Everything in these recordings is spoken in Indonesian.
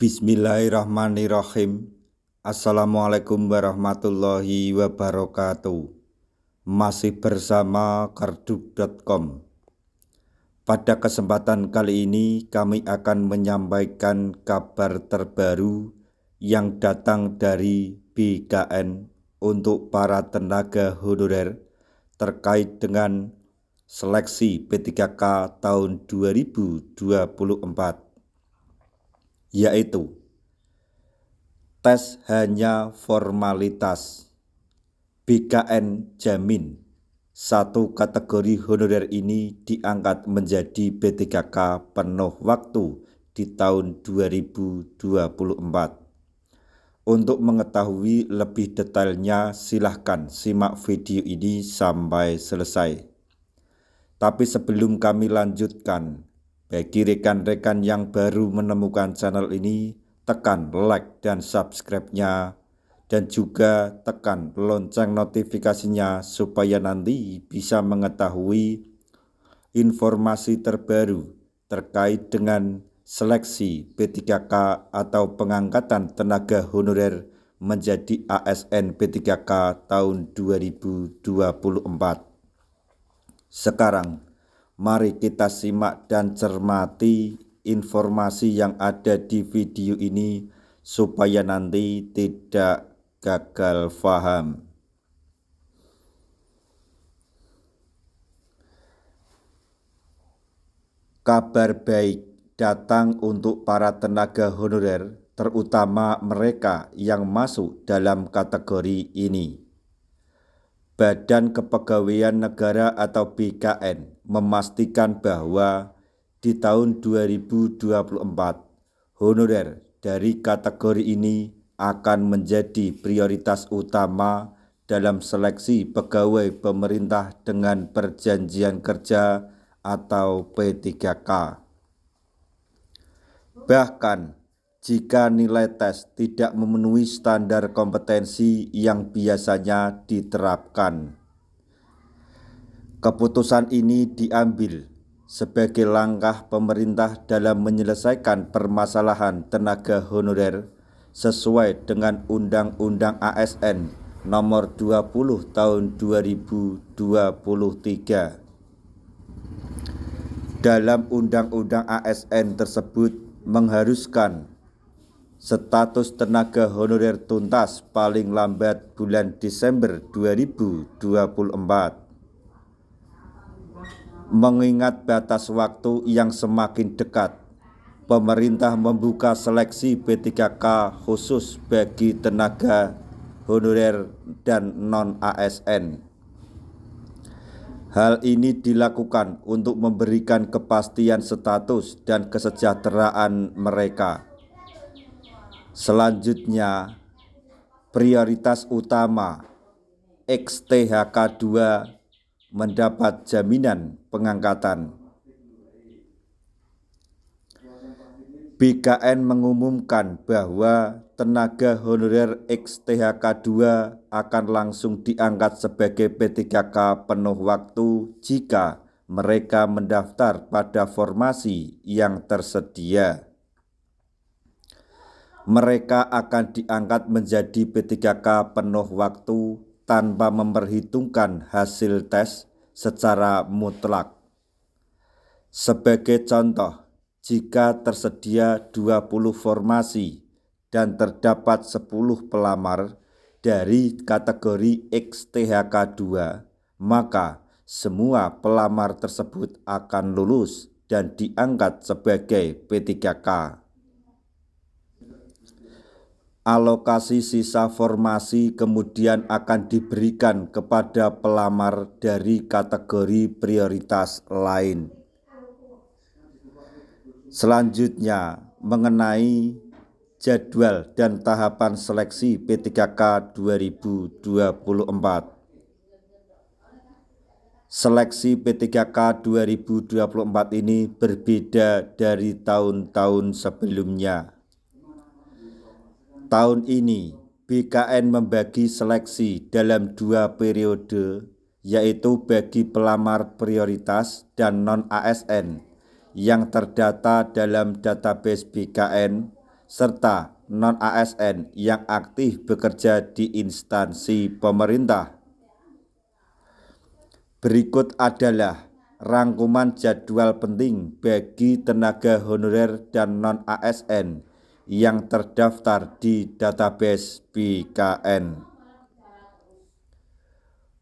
Bismillahirrahmanirrahim. Assalamualaikum warahmatullahi wabarakatuh. Masih bersama karduk.com. Pada kesempatan kali ini kami akan menyampaikan kabar terbaru yang datang dari BKN untuk para tenaga honorer terkait dengan seleksi P3K tahun 2024. Yaitu tes hanya formalitas. BKN jamin satu kategori honorer ini diangkat menjadi P3K penuh waktu di tahun 2024. Untuk mengetahui lebih detailnya silahkan simak video ini sampai selesai. Tapi sebelum kami lanjutkan, bagi rekan-rekan yang baru menemukan channel ini, tekan like dan subscribe-nya, dan juga tekan lonceng notifikasinya supaya nanti bisa mengetahui informasi terbaru terkait dengan seleksi P3K atau pengangkatan tenaga honorer menjadi ASN P3K tahun 2024. Sekarang, mari kita simak dan cermati informasi yang ada di video ini supaya nanti tidak gagal paham. Kabar baik datang untuk para tenaga honorer, terutama mereka yang masuk dalam kategori ini. Badan Kepegawaian Negara atau BKN memastikan bahwa di tahun 2024 honorer dari kategori ini akan menjadi prioritas utama dalam seleksi pegawai pemerintah dengan perjanjian kerja atau P3K. Bahkan jika nilai tes tidak memenuhi standar kompetensi yang biasanya diterapkan. Keputusan ini diambil sebagai langkah pemerintah dalam menyelesaikan permasalahan tenaga honorer sesuai dengan Undang-Undang ASN Nomor 20 Tahun 2023. Dalam Undang-Undang ASN tersebut mengharuskan status tenaga honorer tuntas paling lambat bulan Desember 2024. Mengingat batas waktu yang semakin dekat, pemerintah membuka seleksi P3K khusus bagi tenaga honorer dan non-ASN. Hal ini dilakukan untuk memberikan kepastian status dan kesejahteraan mereka. Selanjutnya, prioritas utama XTHK 2 mendapat jaminan pengangkatan. BKN mengumumkan bahwa tenaga honorer XTHK 2 akan langsung diangkat sebagai P3K penuh waktu jika mereka mendaftar pada formasi yang tersedia. Mereka akan diangkat menjadi P3K penuh waktu tanpa memperhitungkan hasil tes secara mutlak. Sebagai contoh, jika tersedia 20 formasi dan terdapat 10 pelamar dari kategori XTHK 2, maka semua pelamar tersebut akan lulus dan diangkat sebagai P3K. Alokasi sisa formasi kemudian akan diberikan kepada pelamar dari kategori prioritas lain. Selanjutnya, mengenai jadwal dan tahapan seleksi P3K 2024. Seleksi P3K 2024 ini berbeda dari tahun-tahun sebelumnya. Tahun ini, BKN membagi seleksi dalam 2 periode, yaitu bagi pelamar prioritas dan non-ASN yang terdata dalam database BKN serta non-ASN yang aktif bekerja di instansi pemerintah. Berikut adalah rangkuman jadwal penting bagi tenaga honorer dan non-ASN yang terdaftar di database BKN.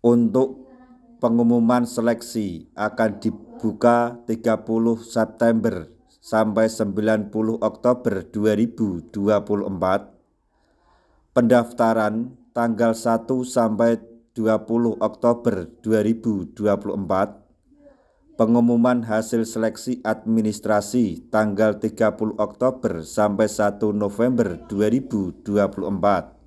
Untuk pengumuman seleksi akan dibuka 30 September sampai 90 Oktober 2024. Pendaftaran tanggal 1 sampai 20 Oktober 2024. Pengumuman hasil seleksi administrasi tanggal 30 Oktober sampai 1 November 2024.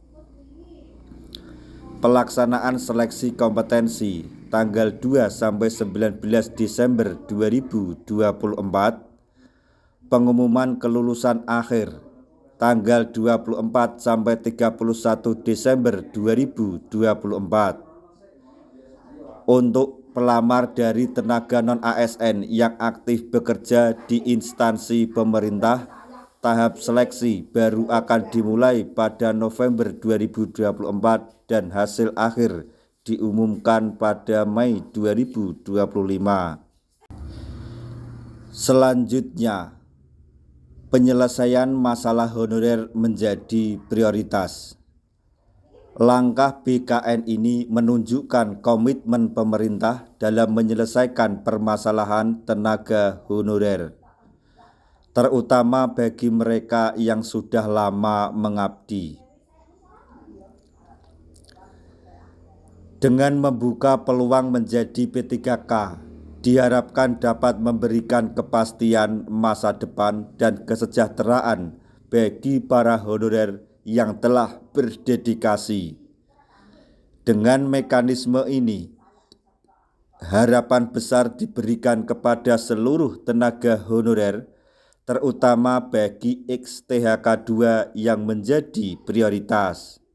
Pelaksanaan seleksi kompetensi tanggal 2 sampai 19 Desember 2024. Pengumuman kelulusan akhir tanggal 24 sampai 31 Desember 2024. Untuk pelamar dari tenaga non-ASN yang aktif bekerja di instansi pemerintah, tahap seleksi baru akan dimulai pada November 2024 dan hasil akhir diumumkan pada Mei 2025. Selanjutnya, penyelesaian masalah honorer menjadi prioritas. Langkah BKN ini menunjukkan komitmen pemerintah dalam menyelesaikan permasalahan tenaga honorer, terutama bagi mereka yang sudah lama mengabdi. Dengan membuka peluang menjadi P3K, diharapkan dapat memberikan kepastian masa depan dan kesejahteraan bagi para honorer yang telah berdedikasi. Dengan mekanisme ini, harapan besar diberikan kepada seluruh tenaga honorer, terutama bagi XTHK 2 yang menjadi prioritas.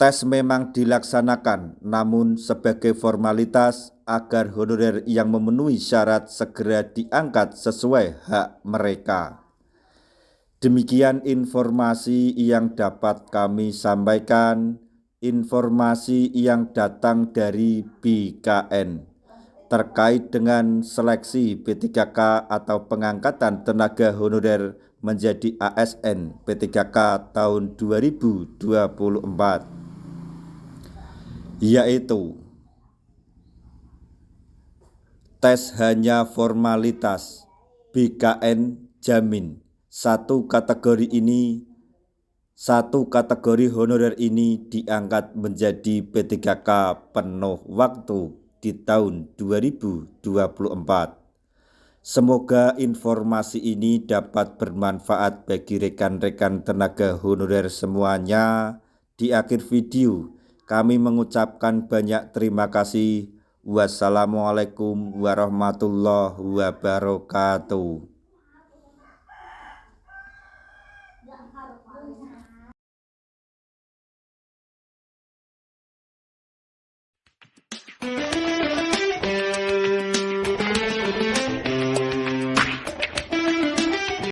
Tes memang dilaksanakan, namun sebagai formalitas agar honorer yang memenuhi syarat segera diangkat sesuai hak mereka. Demikian informasi yang dapat kami sampaikan, informasi yang datang dari BKN terkait dengan seleksi P3K atau pengangkatan tenaga honorer menjadi ASN P3K tahun 2024. Yaitu tes hanya formalitas. BKN jamin satu kategori honorer ini diangkat menjadi P3K penuh waktu di tahun 2024. Semoga informasi ini dapat bermanfaat bagi rekan-rekan tenaga honorer semuanya. Di akhir video, kami mengucapkan banyak terima kasih. Wassalamualaikum warahmatullahi wabarakatuh.